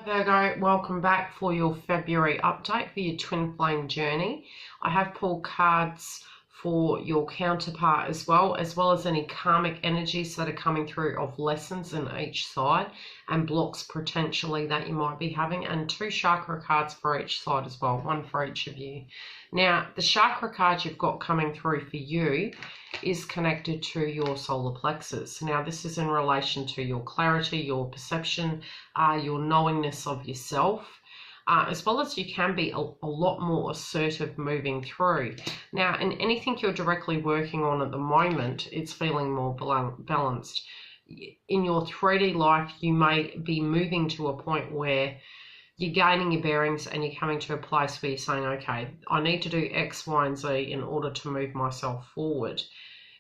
Virgo, welcome back for your February update for your twin flame journey. I have pulled cards for your counterpart as well as any karmic energies that are coming through of lessons in each side and blocks potentially that you might be having, and 2 chakra cards for each side as well, 1 for each of you. Now, the chakra card you've got coming through for you is connected to your solar plexus. Now, this is in relation to your clarity, your perception, your knowingness of yourself, as well as you can be a lot more assertive moving through. Now, in anything you're directly working on at the moment, it's feeling more balanced. In your 3D life, you may be moving to a point where you're gaining your bearings and you're coming to a place where you're saying, okay, I need to do X, Y, and Z in order to move myself forward.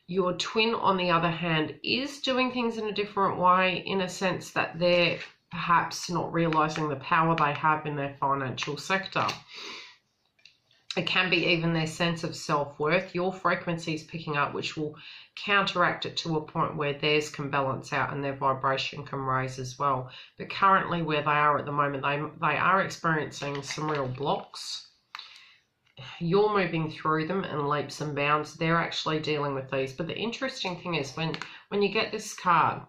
Your twin, on the other hand, is doing things in a different way, in a sense that they're perhaps not realizing the power they have in their financial sector. It can be even their sense of self-worth. Your frequency is picking up, which will counteract it to a point where theirs can balance out and their vibration can raise as well. But currently where they are at the moment, they are experiencing some real blocks. You're moving through them in leaps and bounds. They're actually dealing with these. But the interesting thing is when you get this card,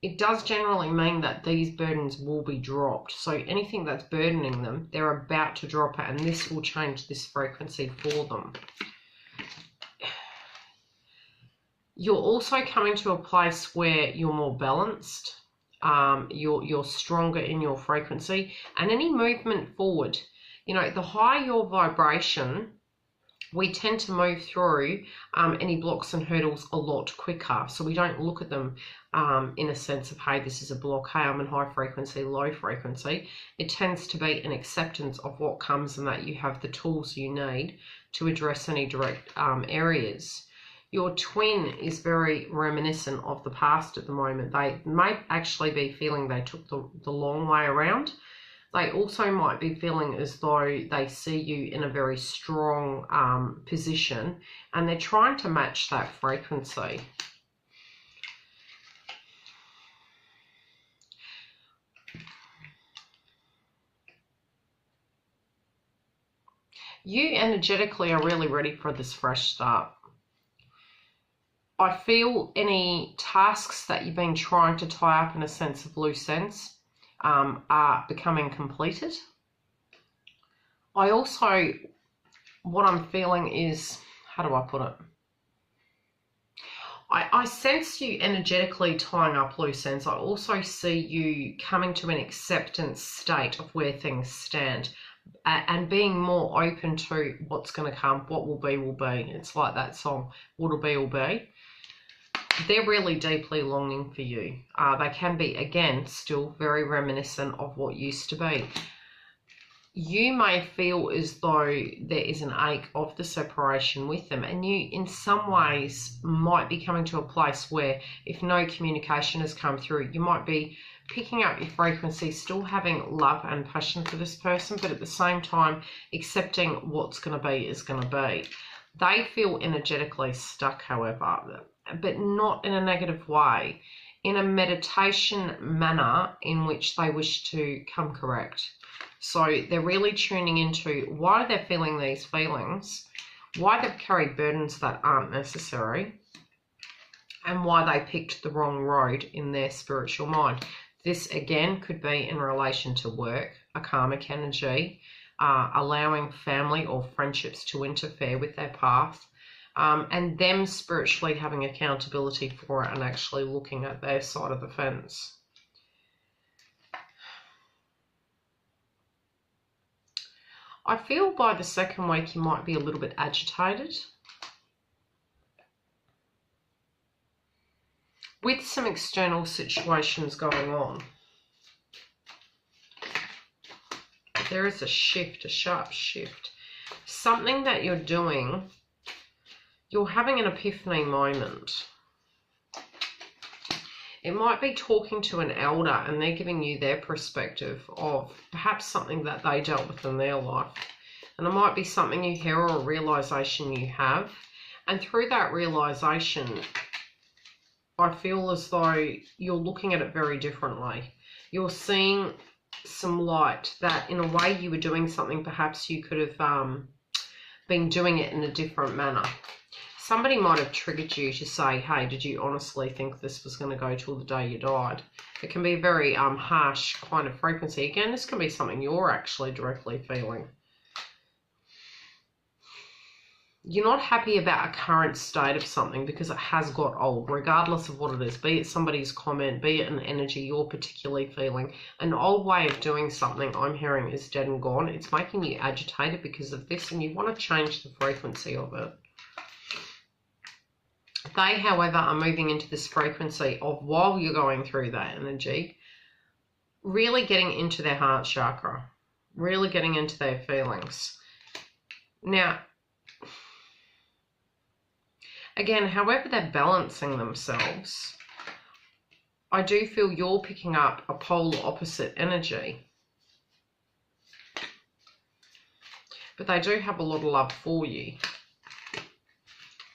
it does generally mean that these burdens will be dropped. So anything that's burdening them, they're about to drop it, and this will change this frequency for them. You're also coming to a place where you're more balanced, you're stronger in your frequency, and any movement forward, you know, the higher your vibration, we tend to move through any blocks and hurdles a lot quicker. So we don't look at them in a sense of, hey, this is a block, hey, I'm in high frequency, low frequency. It tends to be an acceptance of what comes and that you have the tools you need to address any direct areas. Your twin is very reminiscent of the past at the moment. They might actually be feeling they took the long way around. They also might be feeling as though they see you in a very strong position, and they're trying to match that frequency. You energetically are really ready for this fresh start. I feel any tasks that you've been trying to tie up in a sense of loose ends are becoming completed. I also, what I'm feeling is, how do I put it? I sense you energetically tying up loose ends. I also see you coming to an acceptance state of where things stand and being more open to what's going to come. What will be, will be. It's like that song, what'll be, will be. They're really deeply longing for you. They can be, again, still very reminiscent of what used to be. You may feel as though there is an ache of the separation with them, and you in some ways might be coming to a place where if no communication has come through, you might be picking up your frequency, still having love and passion for this person, but at the same time accepting what's going to be is going to be. They feel energetically stuck, however, but not in a negative way, in a meditation manner in which they wish to come correct. So they're really tuning into why they're feeling these feelings, why they've carried burdens that aren't necessary, and why they picked the wrong road in their spiritual mind. This, again, could be in relation to work, a karmic energy, allowing family or friendships to interfere with their path, and them spiritually having accountability for it and actually looking at their side of the fence. I feel by the second week you might be a little bit agitated, with some external situations going on. There is a shift, a sharp shift. Something that you're doing, you're having an epiphany moment. It might be talking to an elder and they're giving you their perspective of perhaps something that they dealt with in their life. And it might be something you hear or a realization you have. And through that realization, I feel as though you're looking at it very differently. You're seeing some light that in a way you were doing something, perhaps you could have been doing it in a different manner. Somebody might have triggered you to say, hey, did you honestly think this was going to go till the day you died? It can be a very harsh kind of frequency. Again, this can be something you're actually directly feeling. You're not happy about a current state of something because it has got old, regardless of what it is, be it somebody's comment, be it an energy you're particularly feeling. An old way of doing something I'm hearing is dead and gone. It's making you agitated because of this, and you want to change the frequency of it. They, however, are moving into this frequency of, while you're going through that energy, really getting into their heart chakra, really getting into their feelings. Now, again, however they're balancing themselves, I do feel you're picking up a polar opposite energy. But they do have a lot of love for you.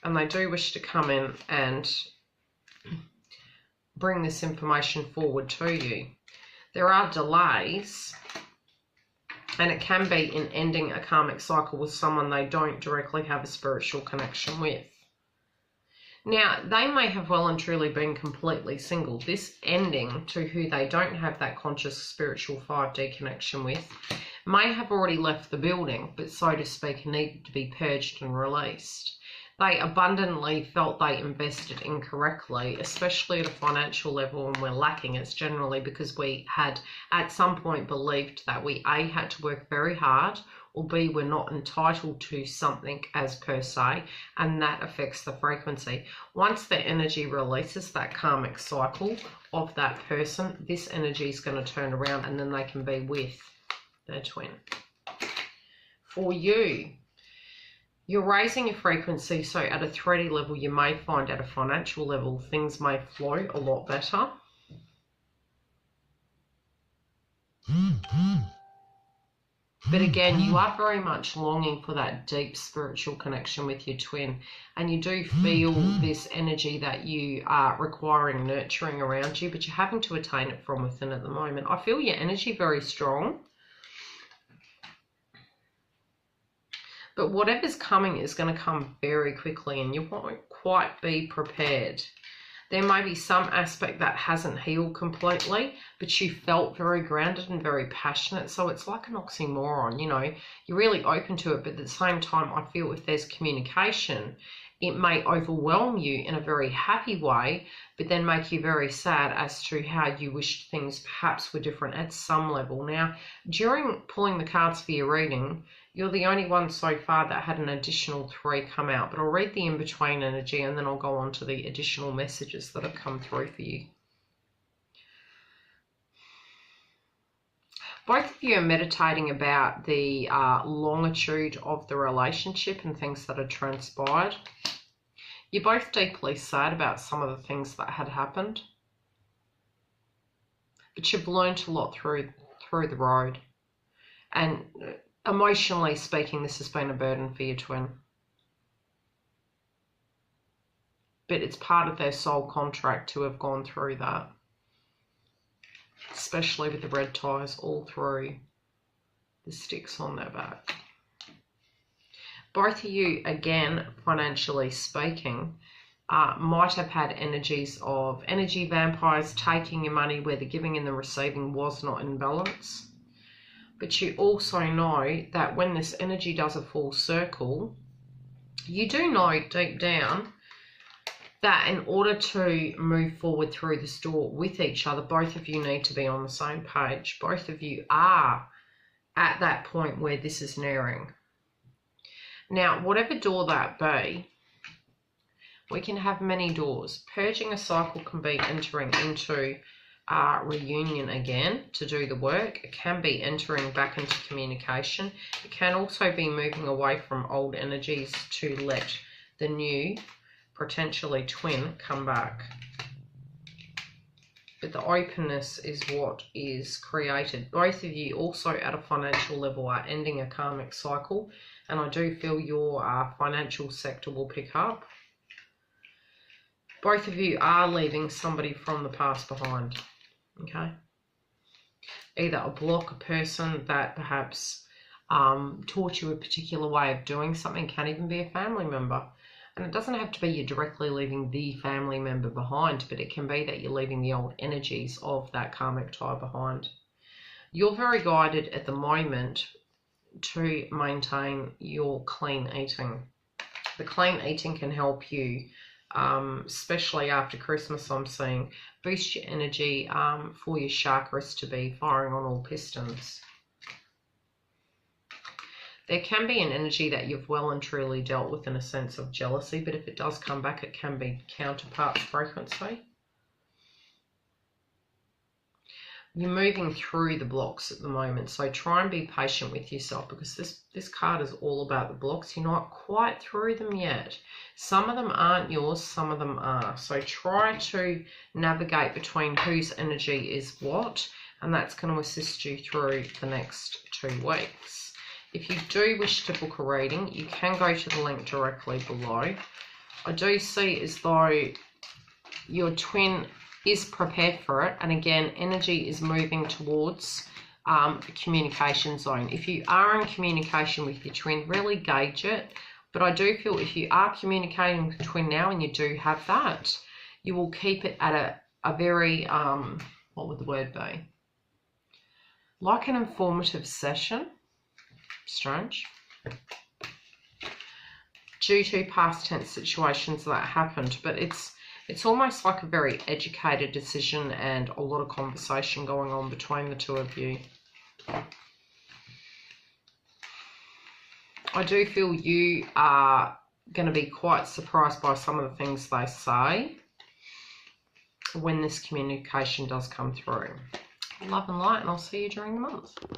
And they do wish to come in and bring this information forward to you. There are delays, and it can be in ending a karmic cycle with someone they don't directly have a spiritual connection with. Now, they may have well and truly been completely single. This ending to who they don't have that conscious spiritual 5D connection with may have already left the building, but so to speak, needed to be purged and released. They abundantly felt they invested incorrectly, especially at a financial level, and we're lacking. It's generally because we had at some point believed that we A, had to work very hard, or B, we're not entitled to something as per se, and that affects the frequency. Once the energy releases that karmic cycle of that person, this energy is going to turn around, and then they can be with their twin. For you, you're raising your frequency, so at a 3D level, you may find at a financial level, things may flow a lot better. But again, you are very much longing for that deep spiritual connection with your twin. And you do feel this energy that you are requiring nurturing around you, but you're having to attain it from within at the moment. I feel your energy very strong. But whatever's coming is going to come very quickly, and you won't quite be prepared. There may be some aspect that hasn't healed completely, but you felt very grounded and very passionate. So it's like an oxymoron, you know, you're really open to it, but at the same time, I feel if there's communication, it may overwhelm you in a very happy way, but then make you very sad as to how you wished things perhaps were different at some level. Now, during pulling the cards for your reading, you're the only one so far that had an additional 3 come out, but I'll read the in-between energy and then I'll go on to the additional messages that have come through for you. Both of you are meditating about the longitude of the relationship and things that had transpired. You're both deeply sad about some of the things that had happened, but you've learned a lot through the road. And emotionally speaking, this has been a burden for your twin. But it's part of their soul contract to have gone through that. Especially with the red ties all through the sticks on their back. Both of you, again, financially speaking, might have had energies of energy vampires taking your money where the giving and the receiving was not in balance. But you also know that when this energy does a full circle, you do know deep down that in order to move forward through this door with each other, both of you need to be on the same page. Both of you are at that point where this is nearing. Now, whatever door that be, we can have many doors. Purging a cycle can be entering into reunion again to do the work. It can be entering back into communication. It can also be moving away from old energies to let the new, potentially twin, come back. But the openness is what is created. Both of you also at a financial level are ending a karmic cycle, and I do feel your financial sector will pick up. Both of you are leaving somebody from the past behind. Okay, either a block, a person that perhaps taught you a particular way of doing something. Can even be a family member. And it doesn't have to be you're directly leaving the family member behind, but it can be that you're leaving the old energies of that karmic tie behind. You're very guided at the moment to maintain your clean eating. The clean eating can help you, especially after Christmas, I'm seeing, boost your energy for your chakras to be firing on all pistons. There can be an energy that you've well and truly dealt with in a sense of jealousy, but if it does come back, it can be counterpart frequency. You're moving through the blocks at the moment, so try and be patient with yourself, because this card is all about the blocks. You're not quite through them yet. Some of them aren't yours, some of them are. So try to navigate between whose energy is what, and that's going to assist you through the next 2 weeks. If you do wish to book a reading, you can go to the link directly below. I do see as though your twin is prepared for it, and again, energy is moving towards the communication zone. If you are in communication with your twin, really gauge it. But I do feel if you are communicating with the twin now and you do have that, you will keep it at a very, what would the word be? Like an informative session. Strange. Due to past tense situations that happened, but it's almost like a very educated decision and a lot of conversation going on between the two of you. I do feel you are going to be quite surprised by some of the things they say when this communication does come through. Love and light, and I'll see you during the month.